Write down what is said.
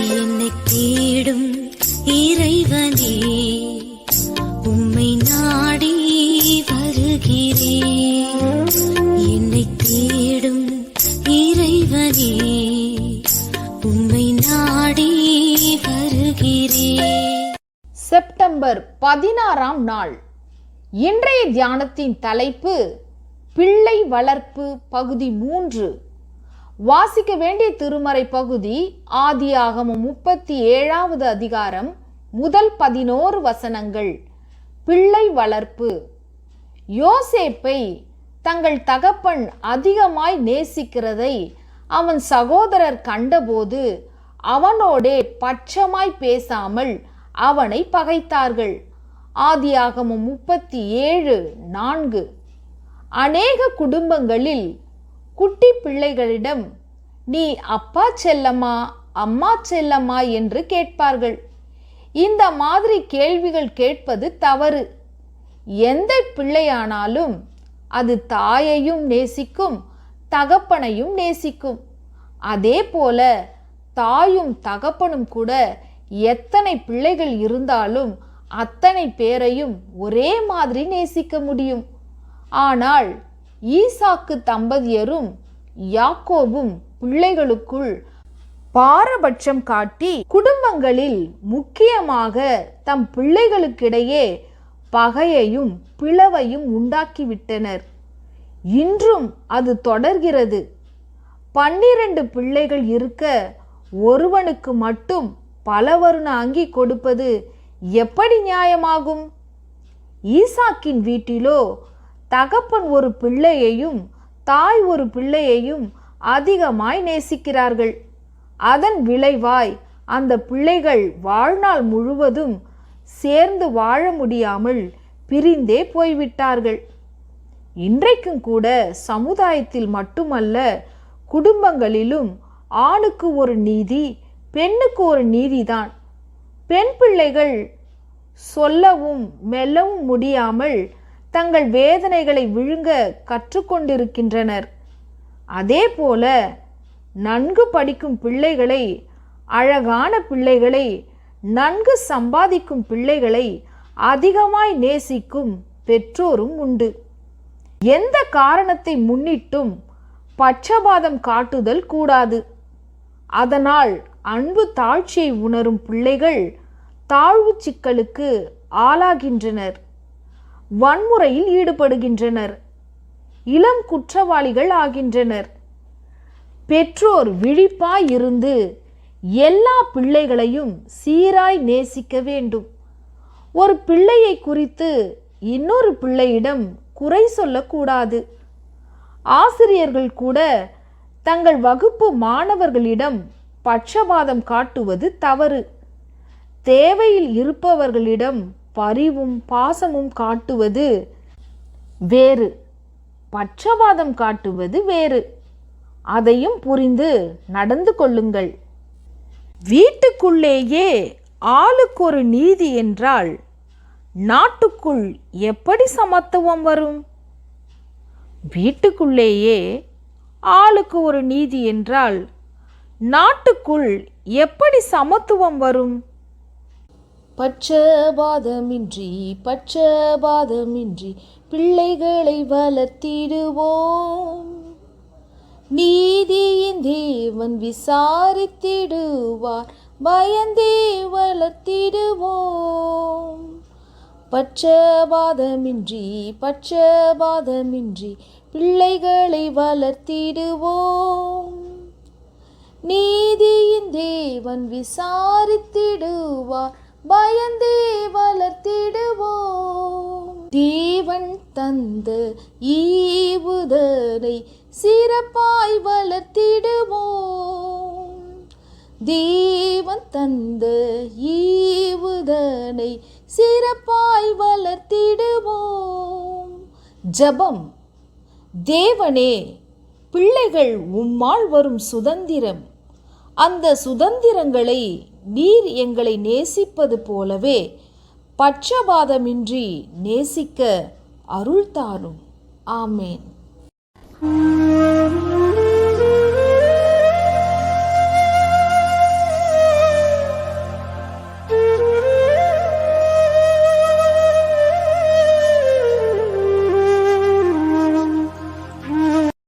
என்னை தேடும் இறைவனே, உம்மை நாடி வருகிறேன். என்னை தேடும் இறைவனே, உம்மை நாடி வருகிறேன். செப்டம்பர் 16ஆம் நாள். இன்றைய தியானத்தின் தலைப்பு பிள்ளை வளர்ப்பு பகுதி 3. வாசிக்க வேண்டிய திருமறை பகுதி ஆதியாகமம் 37வது அதிகாரம் முதல் 11 வசனங்கள். பிள்ளை வளர்ப்பு. யோசேப்பை தங்கள் தகப்பன் அதிகமாய் நேசிக்கிறதை அவன் சகோதரர் கண்டபோது அவனோடே பட்சமாய் பேசாமல் அவனை பகைத்தார்கள். ஆதியாகமம் 37:4. அநேக குடும்பங்களில் குட்டி பிள்ளைகளிடம் நீ அப்பா செல்லமா அம்மா செல்லமா என்று கேட்பார்கள். இந்த மாதிரி கேள்விகள் கேட்பது தவறு. எந்த பிள்ளையானாலும் அது தாயையும் நேசிக்கும், தகப்பனையும் நேசிக்கும். அதே போல தாயும் தகப்பனும் கூட எத்தனை பிள்ளைகள் இருந்தாலும் அத்தனை பேரையும் ஒரே மாதிரி நேசிக்க முடியும். ஆனால் ஈசாக்கு தம்பதியரும் யாக்கோபும் பிள்ளைகளுக்குள் பாரபட்சம் காட்டி குடும்பங்களில் முக்கியமாக தம் பிள்ளைகளுக்கிடையே பகையையும் பிளவையும் உண்டாக்கிவிட்டனர். இன்றும் அது தொடர்கிறது. 12 பிள்ளைகள் இருக்க ஒருவனுக்கு மட்டும் பலவர்ண அங்கி கொடுப்பது எப்படி நியாயமாகும்? ஈசாக்கின் வீட்டிலோ தகப்பன் ஒரு பிள்ளையையும் தாய் ஒரு பிள்ளையையும் அதிகமாய் நேசிக்கிறார்கள். அதன் விளைவாய் அந்த பிள்ளைகள் வாழ்நாள் முழுவதும் சேர்ந்து வாழ முடியாமல் பிரிந்தே போய்விட்டார்கள். இன்றைக்கும் கூட சமுதாயத்தில் மட்டுமல்ல, குடும்பங்களிலும் ஆணுக்கு ஒரு நீதி, பெண்ணுக்கு ஒரு நீதிதான். பெண் பிள்ளைகள் சொல்லவும் மெல்லவும் முடியாமல் தங்கள் வேதனைகளை விழுங்க கற்றுக்கொண்டிருக்கின்றனர். அதே போல நன்கு படிக்கும் பிள்ளைகளை, அழகான பிள்ளைகளை, நன்கு சம்பாதிக்கும் பிள்ளைகளை அதிகமாய் நேசிக்கும் பெற்றோரும் உண்டு. எந்த காரணத்தை முன்னிட்டும் பட்சபாதம் காட்டுதல் கூடாது. அதனால் அன்பு தாழ்ச்சியை உணரும் பிள்ளைகள் தாழ்வு சிக்கலுக்கு ஆளாகின்றனர், வன்முறையில் ஈடுபடுகின்றனர், இளம் குற்றவாளிகள் ஆகின்றனர். பெற்றோர் விழிப்பாய் இருந்து எல்லா பிள்ளைகளையும் சீராய் நேசிக்க வேண்டும். ஒரு பிள்ளையை குறித்து இன்னொரு பிள்ளையிடம் குறை சொல்லக்கூடாது. ஆசிரியர்கள் கூட தங்கள் வகுப்பு மாணவர்களிடம் பட்சபாதம் காட்டுவது தவறு. தேவையில் இருப்பவர்களிடம் பரிவும் பாசமும் காட்டுவது வேறு, பட்சபாதம் காட்டுவது வேறு. அதையும் புரிந்து நடந்து கொள்ளுங்கள். வீட்டுக்குள்ளேயே ஆளுக்கு ஒரு நீதி என்றால் நாட்டுக்குள் எப்படி சமத்துவம் வரும்? வீட்டுக்குள்ளேயே ஆளுக்கு ஒரு நீதி என்றால் நாட்டுக்குள் எப்படி சமத்துவம் வரும்? பட்சபாதமின்றி பிள்ளைகளை வளர்த்திடுவோம். நீதியின் தேவன் விசாரித்திடுவார், பயந்தே வளர்த்திடுவோம். பட்சபாதமின்றி பிள்ளைகளை வளர்த்திடுவோம். நீதியின் தேவன் விசாரித்திடுவார், பயந்தே வளர்த்திடுவோம். தேவன் தந்த ஈவுதனை சிறப்பாய் வளர்த்திடுவோம். தேவன் தந்த ஈவுதனை சிறப்பாய் வளர்த்திடுவோம். ஜெபம். தேவனே, பிள்ளைகள் உம்மால் வரும் சுதந்திரம். அந்த சுதந்திரங்களை நீர் எங்களை நேசிப்பது போலவே பட்சபாதமின்றி நேசிக்க அருள் தாரும். ஆமேன்.